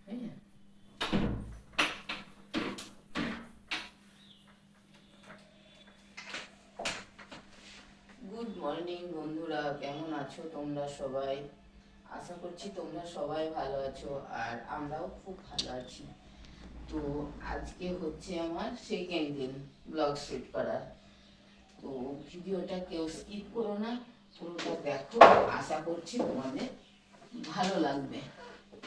Good morning বন্ধুরা, কেমন আছো তোমরা সবাই? আশা করছি তোমরা সবাই ভালো আছো, আর আমরাও খুব ভালো আছি। তো আজকে হচ্ছে আমার সেকেন্ড দিন ব্লগ শুট করার। তো ভিডিওটা কেউ স্কিপ করো না, পুরোটা দেখো। আশা করছি তোমাদের ভালো লাগবে।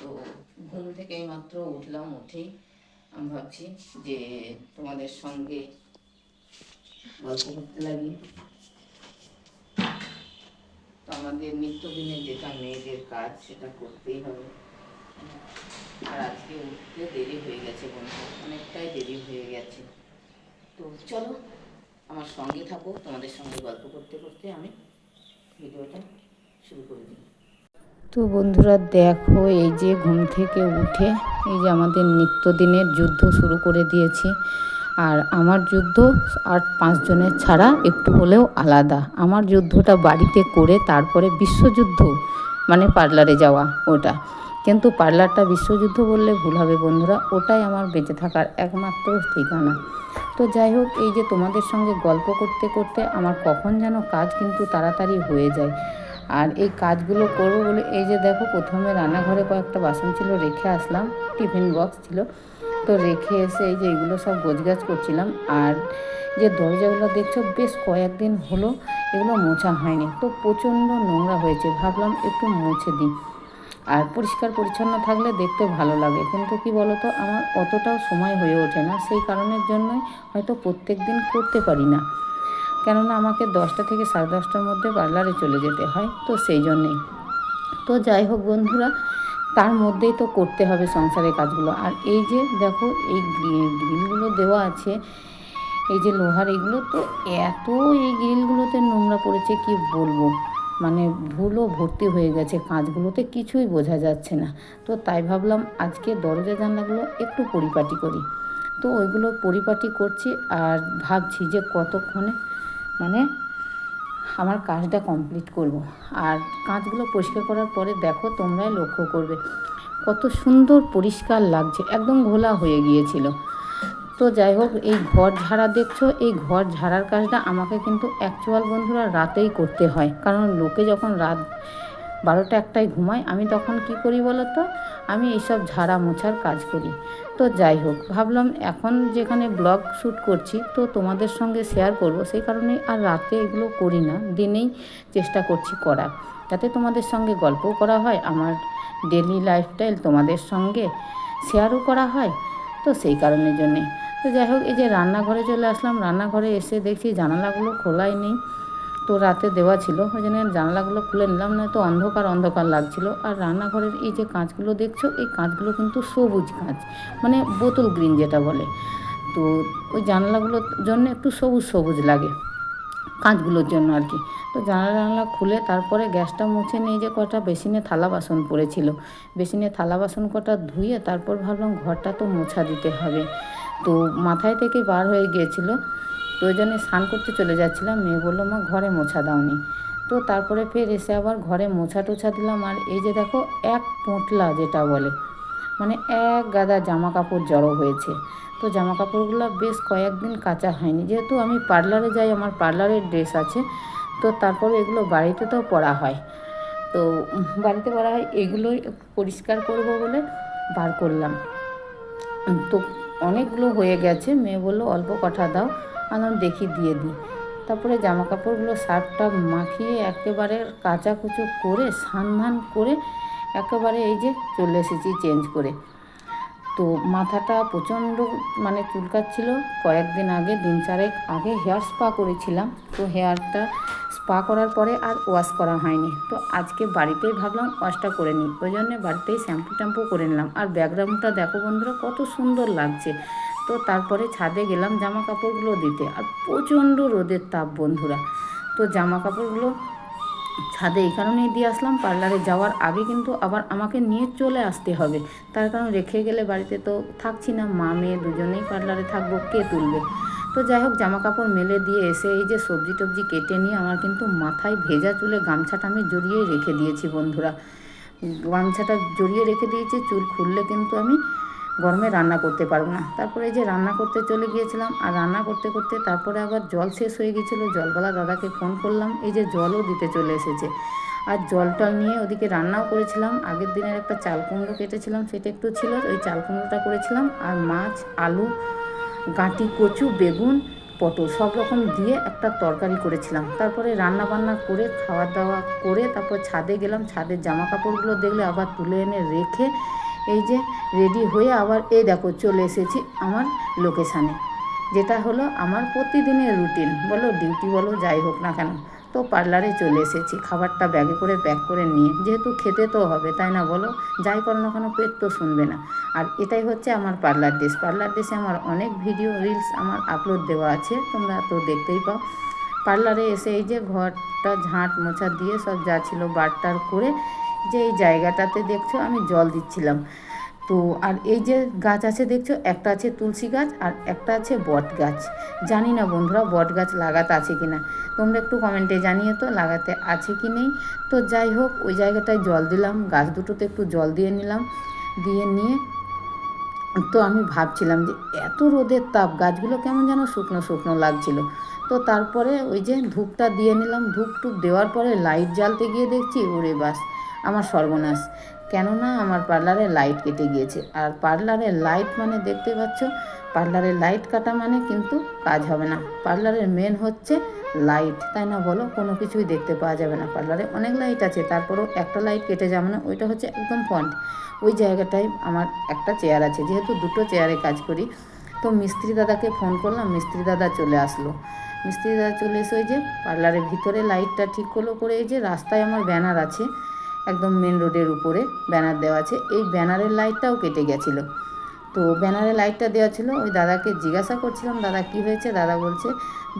তো ঘুম থেকে মাত্র উঠলাম, উঠেই আমি ভাবছি যে তোমাদের সঙ্গে গল্প করতে লাগি। তো আমাদের নিত্যদিনের যেটা মেয়েদের কাজ, সেটা করতেই হবে। আর আজকে উঠতে দেরি হয়ে গেছে বন্ধু, অনেকটাই দেরি হয়ে গেছে। তো চলো আমার সঙ্গে থাকো, তোমাদের সঙ্গে গল্প করতে করতে আমি ভিডিওটা শুরু করে দিই। তো বন্ধুরা দেখো, এই যে ঘুম থেকে উঠে এই যে আমাদের নিত্যদিনের যুদ্ধ শুরু করে দিয়েছি। আর আমার যুদ্ধ আর 5 জনের ছাড়া একটু হলেও আলাদা। আমার যুদ্ধটা বাড়িতে করে তারপরে বিশ্বযুদ্ধ, মানে পার্লারে যাওয়া ওটা। কিন্তু পার্লারটা বিশ্বযুদ্ধ বললে ভুল হবে বন্ধুরা, ওটাই আমার বেঁচে থাকার একমাত্র ঠিকানা। তো যাই হোক, এই যে তোমাদের সঙ্গে গল্প করতে করতে আমার কখন যেন কাজ কিন্তু তাড়াতাড়ি হয়ে যায়। আর এই কাজগুলো করবো বলে এই যে দেখো, প্রথমে রান্নাঘরে কয়েকটা বাসন ছিল, রেখে আসলাম। টিফিন বক্স ছিল, তো রেখে এসে এই যে এগুলো সব গোছগাছ করছিলাম। আর যে দরজাগুলো দেখছো, বেশ কয়েকদিন হলো এগুলো মোছা হয়নি, তো প্রচণ্ড নোংরা হয়েছে। ভাবলাম একটু মুছে দিই। আর পরিষ্কার পরিচ্ছন্ন থাকলে দেখতে ভালো লাগে, কিন্তু কি বলতো, আমার অতটাও সময় হয়ে ওঠে না। সেই কারণের জন্যই হয়তো প্রত্যেক দিন করতে পারি না, কেননা আমাকে 10টা থেকে 10:30টার মধ্যে পার্লারে চলে যেতে হয়, তো সেই জন্যেই। তো যাই হোক বন্ধুরা, তার মধ্যেই তো করতে হবে সংসারের কাজগুলো। আর এই যে দেখো, এই গ্রিলগুলো দেওয়া আছে, এই যে লোহার, এগুলো তো এত, এই গ্রিলগুলোতে নোংরা পড়েছে কি বলবো। মানে ধুলো ভর্তি হয়ে গেছে, কাঁচগুলোতে কিছুই বোঝা যাচ্ছে না। তো তাই ভাবলাম আজকে দরজা জানলাগুলো একটু পরিপাটি করি। তো ওইগুলো পরিপাটি করছি, আর ভাবছি যে কতক্ষণে মানে আমার কাজটা কমপ্লিট করব। আর কাঁচগুলো পরিষ্কার করার পরে দেখো, তোমরাই লক্ষ্য করবে কত সুন্দর পরিষ্কার লাগছে, একদম ঘোলা হয়ে গিয়েছিল। তো যাই হোক, এই ঘর ঝাড়া দেখছো, এই ঘর ঝাড়ার কাজটা আমাকে কিন্তু অ্যাকচুয়াল বন্ধুরা রাতেই করতে হয়, কারণ লোকে যখন রাত 12টা 1টায় ঘুমায়, আমি তখন কি করি বলো তো, আমি এইসব ঝাড়া মোছার কাজ করি। তো যাই হোক, ভাবলাম এখন যেখানে ব্লগ শ্যুট করছি, তো তোমাদের সঙ্গে শেয়ার করব, সেই কারণেই আর রাতে এগুলো করি না, দিনেই চেষ্টা করছি করার, যাতে তোমাদের সঙ্গে গল্পও করা হয়, আমার ডেলি লাইফস্টাইল তোমাদের সঙ্গে শেয়ারও করা হয়। তো সেই কারণের জন্যে। তো যাই হোক, এই যে রান্নাঘরে চলে আসলাম। রান্নাঘরে এসে দেখছি জানালাগুলো খোলাই নেই, তো রাতে দেওয়া ছিল, ওই জন্য জানলাগুলো খুলে নিলাম, না তো অন্ধকার অন্ধকার লাগছিল। আর রান্নাঘরের এই যে কাঁচগুলো দেখছো, এই কাঁচগুলো কিন্তু সবুজ কাঁচ, মানে বোতল গ্রিন যেটা বলে। তো ওই জানলাগুলোর জন্য একটু সবুজ সবুজ লাগে, কাঁচগুলোর জন্য আর কি। তো জানলা খুলে তারপরে গ্যাসটা মুছে নিয়ে, যে কটা বেসিনে থালা বাসন পড়েছিল, বেসিনে থালা বাসন কটা ধুয়ে তারপর ভাবলাম ঘরটা তো মোছা দিতে হবে। তো মাথায় থেকে বার হয়ে গিয়েছিলো, তো ওই জন্যে স্নান করতে চলে যাচ্ছিলাম। মেয়ে বললো, মা ঘরে মোছা দাওনি। তো তারপরে ফের এসে আবার ঘরে মোছা টোছা দিলাম। আর এই যে দেখো, এক পোঁটলা যেটা বলে, মানে এক গাদা জামা কাপড় জড়ো হয়েছে। তো জামা কাপড়গুলো বেশ কয়েকদিন কাচা হয়নি, যেহেতু আমি পার্লারে যাই, আমার পার্লারের ড্রেস আছে। তো তারপরে এগুলো বাড়িতে তো পরা হয়, তো বাড়িতে পরা হয়, এগুলোই পরিষ্কার করব বলে বার করলাম। তো অনেকগুলো হয়ে গেছে। মেয়ে বললো অল্প কটা দাও, আমি দেখি দিয়ে দিই। তারপরে জামা কাপড়গুলো সার্ফটা মাখিয়ে একেবারে কাচাকুচো করে স্নান করে একেবারে এই যে চলে এসেছি চেঞ্জ করে। তো মাথাটা প্রচণ্ড মানে চুলকাচ্ছিল। কয়েকদিন আগে, 3-4 আগে হেয়ার স্পা করেছিলাম, তো হেয়ারটা স্পা করার পরে আর ওয়াশ করা হয়নি। তো আজকে বাড়িতেই ভাবলাম ওয়াশটা করে নিই, ওই জন্যে বাড়িতেই শ্যাম্পু ট্যাম্পু করে নিলাম। আর ব্যাকগ্রাউন্ডটা দেখো বন্ধুরা, কত সুন্দর লাগছে। তো তারপরে ছাদে গেলাম জামা কাপড়গুলো দিতে, আর প্রচণ্ড রোদের তাপ বন্ধুরা। তো জামা কাপড়গুলো ছাদে এই কারণেই দিয়ে আসলাম, পার্লারে যাওয়ার আগে কিন্তু আবার আমাকে নিয়ে চলে আসতে হবে। তার কারণ রেখে গেলে বাড়িতে তো থাকছি না, মা মেয়ে দুজনেই পার্লারে থাকবো, কে তুলবে। তো যাই হোক, জামা কাপড় মেলে দিয়ে এসে এই যে সবজি টবজি কেটে নিয়ে আমার কিন্তু মাথায় ভেজা চুলে গামছাটা আমি জড়িয়েই রেখে দিয়েছি বন্ধুরা। গামছাটা জড়িয়ে রেখে দিয়েছি, চুল খুললে কিন্তু আমি গরমে রান্না করতে পারবো না। তারপরে এই যে রান্না করতে চলে গিয়েছিলাম, আর রান্না করতে করতে তারপরে আবার জল শেষ হয়ে গিয়েছিলো। জলওয়ালা দাদাকে ফোন করলাম, এই যে জলও দিতে চলে এসেছে। আর জলটা নিয়ে ওদিকে রান্নাও করেছিলাম। আগের দিনের একটা চাল কুমড়ো কেটেছিলাম, সেটা একটু ছিল, ওই চাল কুমড়োটা করেছিলাম। আর মাছ, আলু, গাঁটি কচু, বেগুন, পটল সব রকম দিয়ে একটা তরকারি করেছিলাম। তারপরে রান্না বান্না করে খাওয়া দাওয়া করে তারপর ছাদে গেলাম। ছাদের জামা কাপড়গুলো দেখলে আবার তুলে এনে রেখে এই যে রেডি হয়ে আবার এই দেখো চলে এসেছি আমার লোকেশানে, যেটা হলো আমার প্রতিদিনের রুটিন বলো, ডিউটি বলো, যাই হোক না কেন। তো পার্লারে চলে এসেছি খাবারটা ব্যাগে করে প্যাক করে নিয়ে, যেহেতু খেতে তো হবে তাই না বলো, যাই করো না কেন পেট তো শুনবে না। আর এটাই হচ্ছে আমার পার্লার ড্রেস। পার্লার ড্রেসে আমার অনেক ভিডিও রিলস আমার আপলোড দেওয়া আছে, তোমরা তো দেখতেই পাও। পার্লারে এসে এই যে ঘরটা ঝাঁট মোছা দিয়ে সব যা ছিল বারটার করে যে এই জায়গাটাতে দেখছো আমি জল দিচ্ছিলাম। তো আর এই যে গাছ আছে দেখছো, একটা আছে তুলসী গাছ আর একটা আছে বট গাছ। জানি না বন্ধুরা বট গাছ লাগাতে আছে কি না, তোমরা একটু কমেন্টে জানিয়ে তো লাগাতে আছে কি নেই। তো যাই হোক ওই জায়গাটায় জল দিলাম, গাছ দুটোতে একটু জল দিয়ে নিলাম, দিয়ে নিয়ে তো আমি ভাবছিলাম যে এত রোদের তাপ গাছগুলো কেমন যেন শুকনো শুকনো লাগছিল। তো তারপরে ওই যে ধূপটা দিয়ে নিলাম, ধূপ টুপ দেওয়ার পরে লাইট জ্বালতে গিয়ে দেখছি ওরে বাস আমার সর্বনাশ, কেননা আমার পার্লারে লাইট কেটে গিয়েছে। আর পার্লারের লাইট মানে দেখতে পাচ্ছ, পার্লারের লাইট কাটা মানে কিন্তু কাজ হবে না। পার্লারের মেন হচ্ছে লাইট, তাই না বলো, কোনো কিছুই দেখতে পাওয়া যাবে না। পার্লারে অনেক লাইট আছে, তারপরেও একটা লাইট কেটে যাবে না, ওইটা হচ্ছে একদম পয়েন্ট। ওই জায়গাটায় আমার একটা চেয়ার আছে, যেহেতু দুটো চেয়ারে কাজ করি। তো মিস্ত্রি দাদাকে ফোন করলাম, মিস্ত্রি দাদা চলে আসলো। মিস্ত্রি দাদা চলে এসে ওই যে পার্লারের ভিতরে লাইটটা ঠিক করলো, করে এই যে রাস্তায় আমার ব্যানার আছে, একদম মেন রোডের উপরে ব্যানার দেওয়া আছে, এই ব্যানারের লাইটটাও কেটে গেছিলো। তো ব্যানারের লাইটটা দেওয়া ছিল, ওই দাদাকে জিজ্ঞাসা করছিলাম দাদা কি হয়েছে, দাদা বলছে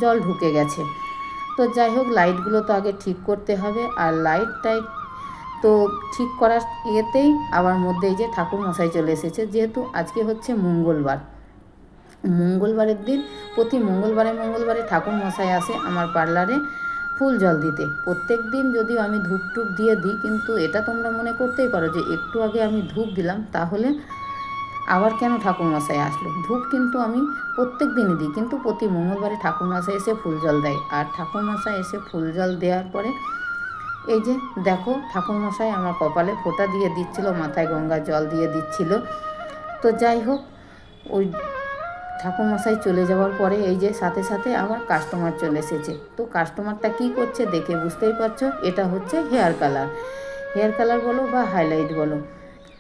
জল ঢুকে গেছে। তো যাই হোক লাইটগুলো তো আগে ঠিক করতে হবে। আর লাইট টাইট তো ঠিক করার ইয়েতেই আবার মধ্যে এই যে ঠাকুর মশাই চলে এসেছে, যেহেতু আজকে হচ্ছে মঙ্গলবার। মঙ্গলবারের দিন প্রতি মঙ্গলবারে ঠাকুর মশাই আসে আমার পার্লারে ফুল জল দিতে। প্রত্যেক দিন যদিও আমি ধূপ টুপ দিয়ে দিই, কিন্তু এটা তোমরা মনে করতেই পারো যে একটু আগে আমি ধূপ দিলাম তাহলে আবার কেন ঠাকুরমশাই আসলো। ধূপ কিন্তু আমি প্রত্যেক দিনই দিই, কিন্তু প্রতি মঙ্গলবারে ঠাকুরমশাই এসে ফুল জল দেয়। আর ঠাকুরমশাই এসে ফুল জল দেওয়ার পরে এই যে দেখো ঠাকুরমশাই আমার কপালে ফোঁটা দিয়ে দিচ্ছিল, মাথায় গঙ্গার জল দিয়ে দিচ্ছিল। তো যাই হোক ওই ঠাকুরমশাই চলে যাওয়ার পরে এই যে সাথে সাথে আমার কাস্টমার চলে এসেছে। তো কাস্টমারটা কি করছে দেখে বুঝতেই পারছো, এটা হচ্ছে হেয়ার কালার। হেয়ার কালার বলো বা হাইলাইট বলো,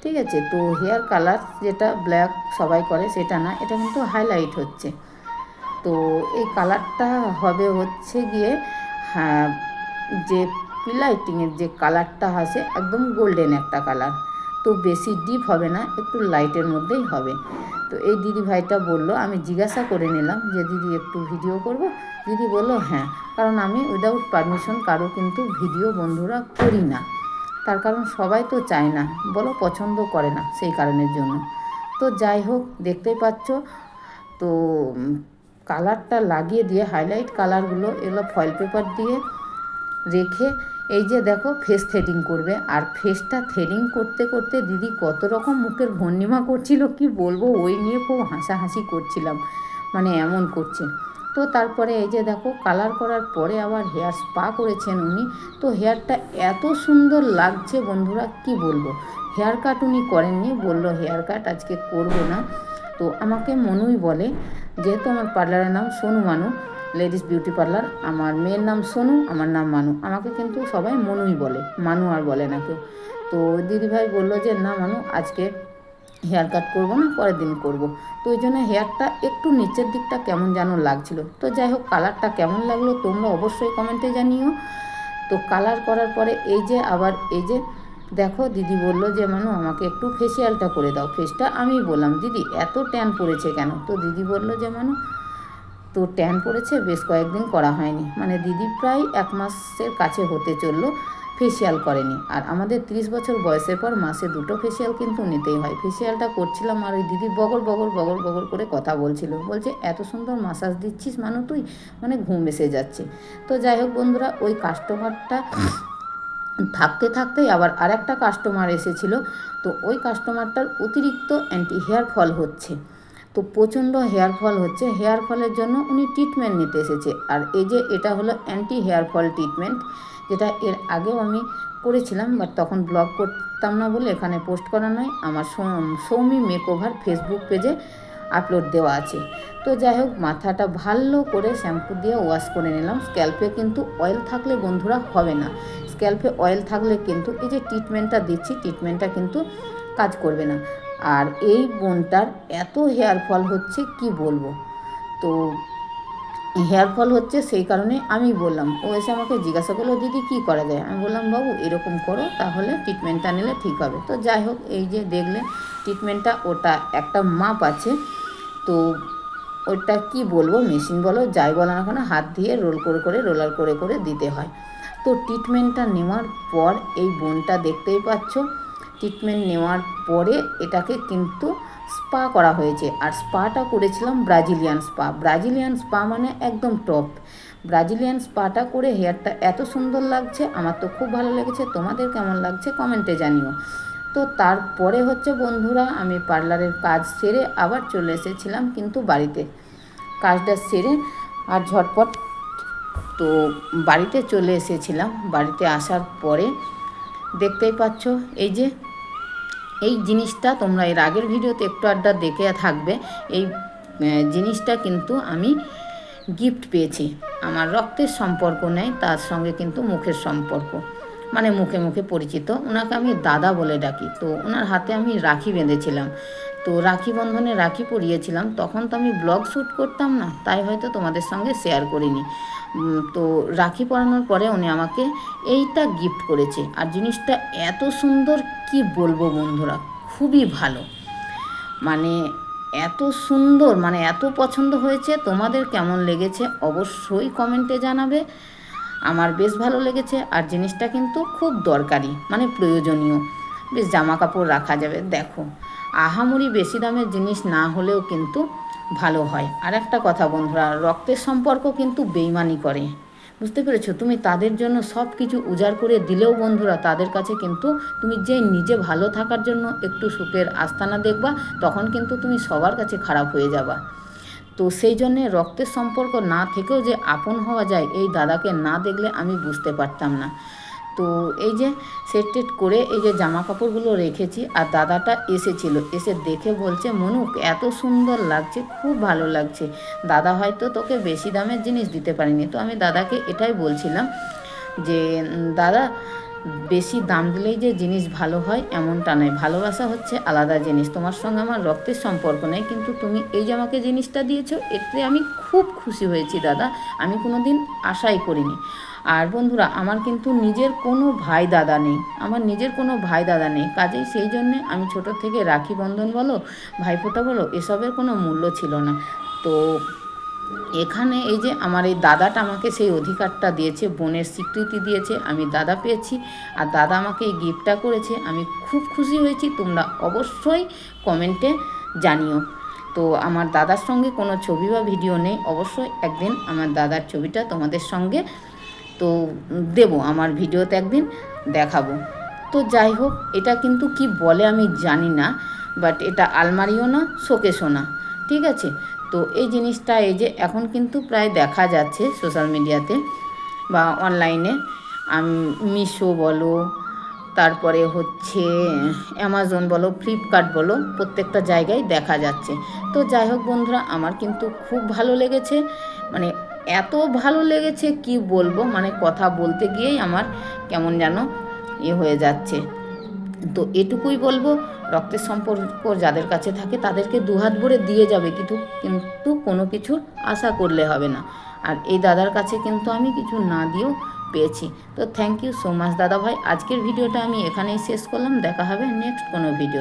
ঠিক আছে। তো হেয়ার কালার যেটা ব্ল্যাক সবাই করে সেটা না, এটা কিন্তু হাইলাইট হচ্ছে। তো এই কালারটা হবে হচ্ছে গিয়ে হ্যাঁ, যে পিলাইটিংয়ের যে কালারটা আসে একদম গোল্ডেন একটা কালার। তো বেশি ডিপ হবে না, একটু লাইটের মধ্যেই হবে। তো এই দিদি ভাইটা বললো, আমি জিজ্ঞাসা করে নিলাম যে দিদি একটু ভিডিও করব। দিদি বললো হ্যাঁ, কারণ আমি উইদাউট পারমিশন কারো কিন্তু ভিডিও বন্ধুরা করি না। তার কারণ সবাই তো চায় না বলো, পছন্দ করে না সেই কারণের জন্য। তো যাই হোক দেখতেই পাচ্ছ, তো কালারটা লাগিয়ে দিয়ে হাইলাইট কালারগুলো এগুলো ফয়েল পেপার দিয়ে রেখে এই যে দেখো ফেস থ্রেডিং করবে। আর ফেসটা থ্রেডিং করতে করতে দিদি কত রকম মুখের ভঙ্গিমা করছিল কি বলবো, ওই নিয়ে খুব হাসাহাসি করছিলাম, মানে এমন করছে। তো তারপরে এই যে দেখো কালার করার পরে আবার হেয়ার স্পা করেছেন উনি। তো হেয়ারটা এত সুন্দর লাগছে বন্ধুরা কি বলবো। হেয়ার কাট উনি করেননি, বললো হেয়ার কাট আজকে করবো না। তো আমাকে মনুই বলে, যেহেতু আমার পার্লারের নাম সোনু মানু লেডিস বিউটি পার্লার, আমার মেয়ের নাম সোনু, আমার নাম মানু, আমাকে কিন্তু সবাই মনুই বলে, মানু আর বলে না কেউ। তো দিদিভাই বললো যে না মানু আজকে হেয়ার কাট করবো না, পরের দিন করব। তো ওই জন্য হেয়ারটা একটু নিচের দিকটা কেমন যেন লাগছিলো। তো যাই হোক কালারটা কেমন লাগলো তোমরা অবশ্যই কমেন্টে জানিও। তো কালার করার পরে এই যে আবার এই যে দেখো দিদি বললো যে মানু আমাকে একটু ফেসিয়ালটা করে দাও। ফেসটা আমি বললাম দিদি এত ট্যান পড়েছে কেন। তো দিদি বললো যে মানু তো ট্যান পড়েছে, বেশ কয়েকদিন করা হয়নি, মানে দিদি প্রায় 1 মাসের কাছে হতে চললো ফেসিয়াল করেনি। আর আমাদের 30 বছর বয়সের পর মাসে 2টো ফেসিয়াল কিন্তু নিতেই হয়। ফেসিয়ালটা করছিলাম আর ওই দিদি বগর বগর বগর বগর করে কথা বলছিল, বলছে এত সুন্দর মাসাজ দিচ্ছিস মানু তুই, মানে ঘুম এসে যাচ্ছে। তো যাই হোক বন্ধুরা ওই কাস্টমারটা থাকতে থাকতেই আবার আরেকটা কাস্টমার এসেছিল। তো ওই কাস্টমারটার অতিরিক্ত অ্যান্টি হেয়ার ফল হচ্ছে, তো প্রচণ্ড হেয়ার ফল হচ্ছে। হেয়ার ফলের জন্য উনি ট্রিটমেন্ট নিতে এসেছে। আর এই যে এটা হলো অ্যান্টি হেয়ার ফল ট্রিটমেন্ট, যেটা এর আগেও আমি করেছিলাম, বাট তখন ব্লগ করতাম না বলে এখানে পোস্ট করা নয়। আমার সৌমি মেকওভার ফেসবুক পেজে আপলোড দেওয়া আছে। তো যাই হোক, মাথাটা ভালো করে শ্যাম্পু দিয়ে ওয়াশ করে নিলাম। স্ক্যাল্পে কিন্তু অয়েল থাকলে বন্ধুরা হবে না, স্ক্যাল্পে অয়েল থাকলে কিন্তু এই যে ট্রিটমেন্টটা দিচ্ছি, ট্রিটমেন্টটা কিন্তু কাজ করবে না। আর এই বোনটার এত হেয়ার ফল হচ্ছে কি বলবো। তো হেয়ার ফল হচ্ছে সেই কারণে আমি বললাম, ও এসে আমাকে জিজ্ঞাসা করলো দিদি কী করা যায়। আমি বললাম বাবু এরকম করো, তাহলে ট্রিটমেন্টটা নিলে ঠিক হবে। তো যাই হোক, এই যে দেখলে ট্রিটমেন্টটা, ওটা একটা মাপ আছে। তো ওটা কি বলবো, মেশিন বলো যাই বলো না কেন, হাত দিয়ে রোলার করে করে দিতে হয়। তো ট্রিটমেন্টটা নেওয়ার পর এই বোনটা দেখতেই পাচ্ছ, ট্রিটমেন্ট নেওয়ার পরে এটাকে কিন্তু স্পা করা হয়েছে। আর স্পাটা করেছিলাম ব্রাজিলিয়ান স্পা মানে একদম টপ। ব্রাজিলিয়ান স্পাটা করে হেয়ারটা এত সুন্দর লাগছে, আমার তো খুব ভালো লেগেছে। তোমাদের কেমন লাগছে কমেন্টে জানিও। তো তারপরে হচ্ছে বন্ধুরা, আমি পার্লারের কাজ সেরে আবার চলে এসেছিলাম কিন্তু বাড়িতে, কাজটা সেরে আর ঝটপট তো বাড়িতে চলে এসেছিলাম। বাড়িতে আসার পরে দেখতেই পাচ্ছ এই জিনিসটা, তোমরা এর আগের ভিডিওতে একটু আড্ডা দেখে থাকবে। এই জিনিসটা কিন্তু আমি গিফট পেয়েছি। আমার রক্তের সম্পর্ক নেই, তার সঙ্গে কিন্তু মুখের সম্পর্ক, মানে মুখে মুখে পরিচিত। ওনাকে আমি দাদা বলে ডাকি। তো ওনার হাতে আমি রাখি বেঁধেছিলাম, তো রাখি বন্ধনে রাখি পরিয়েছিলাম। তখন তো আমি ব্লগ শ্যুট করতাম না, তাই হয়তো তোমাদের সঙ্গে শেয়ার করিনি। তো রাখি পরানোর পরে উনি আমাকে এইটা গিফট করেছে। আর জিনিসটা এত সুন্দর কি বলবো বন্ধুরা, খুবই ভালো, মানে এত সুন্দর, মানে এত পছন্দ হয়েছে। তোমাদের কেমন লেগেছে অবশ্যই কমেন্টে জানাবে। আমার বেশ ভালো লেগেছে। আর জিনিসটা কিন্তু খুব দরকারি, মানে প্রয়োজনীয়, বেশ জামা কাপড় রাখা যাবে। দেখো, আহামরি বেশি দামের জিনিস না হলেও কিন্তু ভালো হয়। আর একটা কথা বন্ধুরা, রক্তের সম্পর্ক কিন্তু বেইমানি করে, বুঝতে পেরেছো? তুমি তাদের জন্য সব কিছু উজাড় করে দিলেও বন্ধুরা, তাদের কাছে কিন্তু তুমি যে নিজে ভালো থাকার জন্য একটু সুখের আস্তানা দেখবা, তখন কিন্তু তুমি সবার কাছে খারাপ হয়ে যাবা। তো সেই জন্যে রক্তের সম্পর্ক না থেকেও যে আপন হওয়া যায়, এই দাদাকে না দেখলে আমি বুঝতে পারতাম না। তো এই যে সেট করে এই যে জামা কাপড়গুলো রেখেছি, আর দাদাটা এসেছিল, এসে দেখে বলছে মনুক এত সুন্দর লাগছে, খুব ভালো লাগছে। দাদা হয়তো তোকে বেশি দামের জিনিস দিতে পারিনি। তো আমি দাদাকে এটাই বলছিলাম যে দাদা, বেশি দাম দিলেই যে জিনিস ভালো হয় এমনটা নয়, ভালোবাসা হচ্ছে আলাদা জিনিস। তোমার সঙ্গে আমার রক্তের সম্পর্ক নেই, কিন্তু তুমি এই যে আমাকে জিনিসটা দিয়েছো, এতে আমি খুব খুশি হয়েছি দাদা, আমি কোনো দিন আশাই করিনি। আর বন্ধুরা, আমার কিন্তু নিজের কোনো ভাই দাদা নেই, কাজেই সেই জন্যে আমি ছোটো থেকে রাখি বন্ধন বলো, ভাইফোঁটা বলো, এসবের কোনো মূল্য ছিল না। তো এখানে এই যে আমার এই দাদাটা আমাকে সেই অধিকারটা দিয়েছে, বোনের স্বীকৃতি দিয়েছে, আমি দাদা পেয়েছি। আর দাদা আমাকে এই গিফটটা করেছে, আমি খুব খুশি হয়েছি। তোমরা অবশ্যই কমেন্টে জানিও। তো আমার দাদার সঙ্গে কোনো ছবি বা ভিডিও নেই, অবশ্যই একদিন আমার দাদার ছবিটা তোমাদের সঙ্গে তো দেবো, আমার ভিডিওতে একদিন দেখাবো। তো যাই হোক, এটা কিন্তু কি বলে আমি জানি না, বাট এটা আলমারিও না, শোকেসও না, ঠিক আছে? তো এই জিনিসটা এই যে এখন কিন্তু প্রায় দেখা যাচ্ছে সোশ্যাল মিডিয়াতে বা অনলাইনে, মিশো বলো, তারপরে হচ্ছে অ্যামাজন বলো, ফ্লিপকার্ট বলো, প্রত্যেকটা জায়গায় দেখা যাচ্ছে। তো যাই হোক বন্ধুরা, আমার কিন্তু খুব ভালো লেগেছে, মানে এত ভালো লেগেছে কি বলবো, মানে কথা বলতে গিয়েই আমার কেমন যেন হয়ে যাচ্ছে। তো এটুকুই বলবো, রক্তের সম্পর্ক যাদের কাছে থাকে তাদেরকে দুহাত ভরে দিয়ে যাবে, কিন্তু কোনো কিছুর আশা করলে হবে না। আর এই দাদার কাছে কিন্তু আমি কিছু না দিয়েও পেয়েছি। তো থ্যাংক ইউ সো মাচ দাদা ভাই। আজকের ভিডিওটা আমি এখানেই শেষ করলাম, দেখা হবে নেক্সট কোনো ভিডিও।